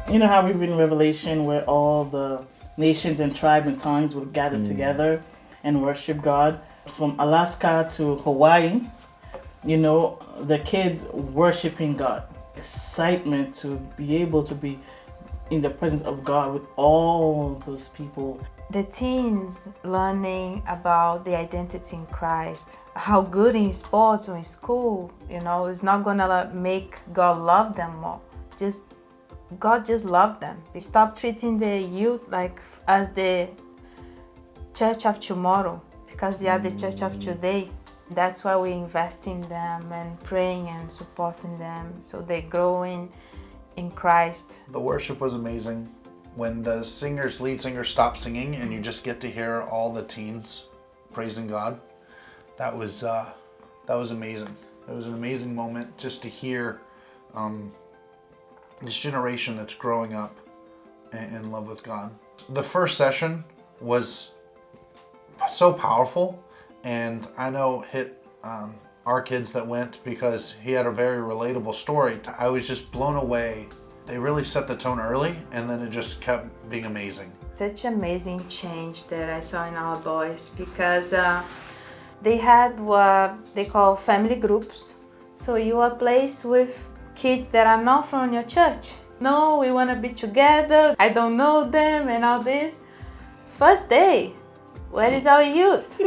You know how we read in Revelation where all the nations and tribes and tongues would gather together and worship God? From Alaska to Hawaii, the kids worshiping God. Excitement to be able to be in the presence of God with all those people. The teens learning about the identity in Christ, how good in sports or in school, is not gonna make God love them more. God just loved them. We stop treating the youth like as the church of tomorrow, because they are the church of today. That's why we invest in them and praying and supporting them so they grow in Christ. The worship was amazing. When the lead singer stopped singing and you just get to hear all the teens praising God, that was amazing. It was an amazing moment just to hear this generation that's growing up in love with God. The first session was so powerful, and I know hit our kids that went because he had a very relatable story. I was just blown away. They really set the tone early, and then it just kept being amazing. Such amazing change that I saw in our boys, because they had what they call family groups. So you are placed with kids that are not from your church. No, we want to be together. I don't know them and all this. First day, where is our youth?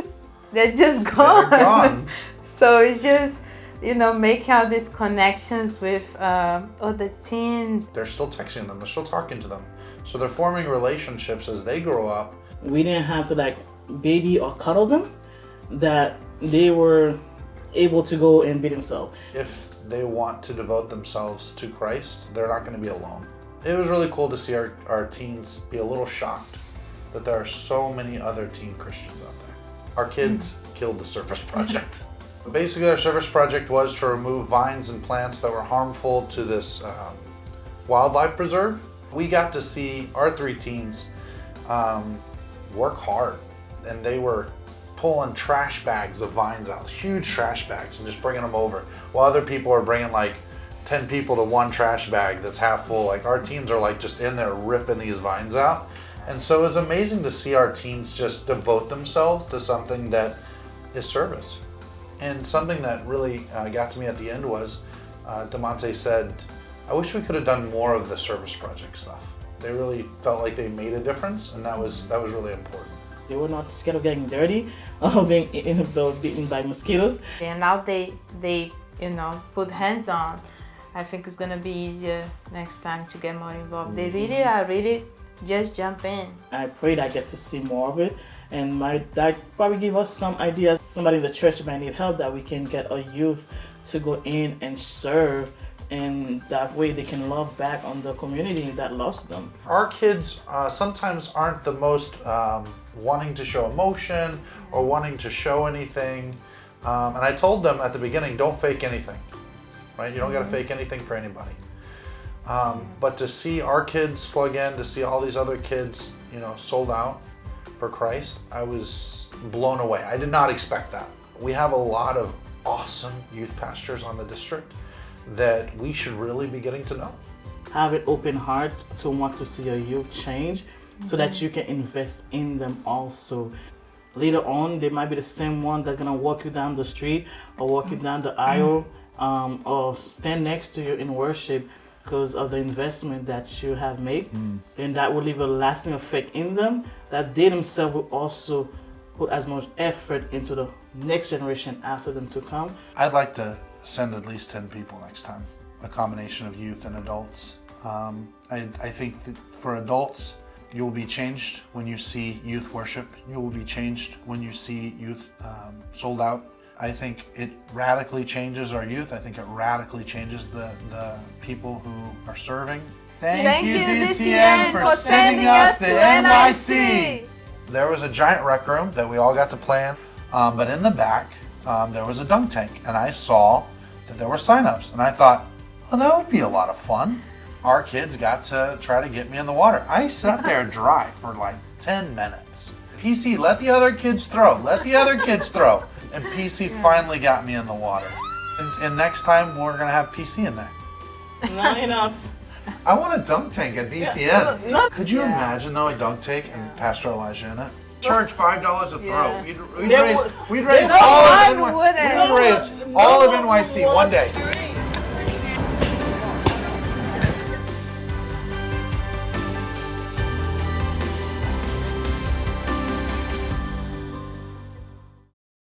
They're just gone. They're gone. So it's just, making all these connections with other teens. They're still texting them. They're still talking to them. So they're forming relationships as they grow up. We didn't have to baby or cuddle them, that they were able to go and be themselves. If they want to devote themselves to Christ, they're not going to be alone. It was really cool to see our teens be a little shocked that there are so many other teen Christians out there. Our kids killed the service project. Basically, our service project was to remove vines and plants that were harmful to this wildlife preserve. We got to see our 3 teens work hard, and they were pulling trash bags of vines out, huge trash bags, and just bringing them over, while other people are bringing 10 people to one trash bag that's half full. Our teens are just in there ripping these vines out. And so it's amazing to see our teens just devote themselves to something that is service. And something that really got to me at the end was, DeMonte said, I wish we could have done more of the service project stuff. They really felt like they made a difference, and that was really important. They were not scared of getting dirty or being bitten by mosquitoes. And now they put hands on. I think it's gonna be easier next time to get more involved. They really just jump in. I prayed I get to see more of it, and that probably give us some ideas. Somebody in the church might need help, that we can get a youth to go in and serve, and that way they can love back on the community that loves them. Our kids sometimes aren't the most wanting to show emotion or wanting to show anything. And I told them at the beginning, don't fake anything, right? You don't got to fake anything for anybody. But to see our kids plug in, to see all these other kids, sold out for Christ, I was blown away. I did not expect that. We have a lot of awesome youth pastors on the district that we should really be getting to know. Have an open heart to want to see your youth change, so that you can invest in them also. Later on, they might be the same one that's gonna walk you down the street or walk you down the aisle, or stand next to you in worship because of the investment that you have made. And that will leave a lasting effect in them, that they themselves will also put as much effort into the next generation after them to come. I'd like to send at least 10 people next time, a combination of youth and adults. I think that for adults, you will be changed when you see youth worship. You will be changed when you see youth sold out. I think it radically changes our youth. I think it radically changes the people who are serving. Thank you, DCN, for sending us to NIC. There was a giant rec room that we all got to play in, but in the back, there was a dunk tank, and I saw that there were sign-ups, and I thought, well, that would be a lot of fun. Our kids got to try to get me in the water. I sat there dry for 10 minutes. PC, let the other kids throw. Let the other kids throw. And PC finally got me in the water. And next time, we're going to have PC in there. No, you're not. I want a dunk tank at DCN. No, Could you Yeah. imagine though a dunk tank and Pastor Elijah in it? Charge $5 a throw. Yeah. We'd They raise, would- we'd raise No, all I of wouldn't. we'd raise all of NYC one day.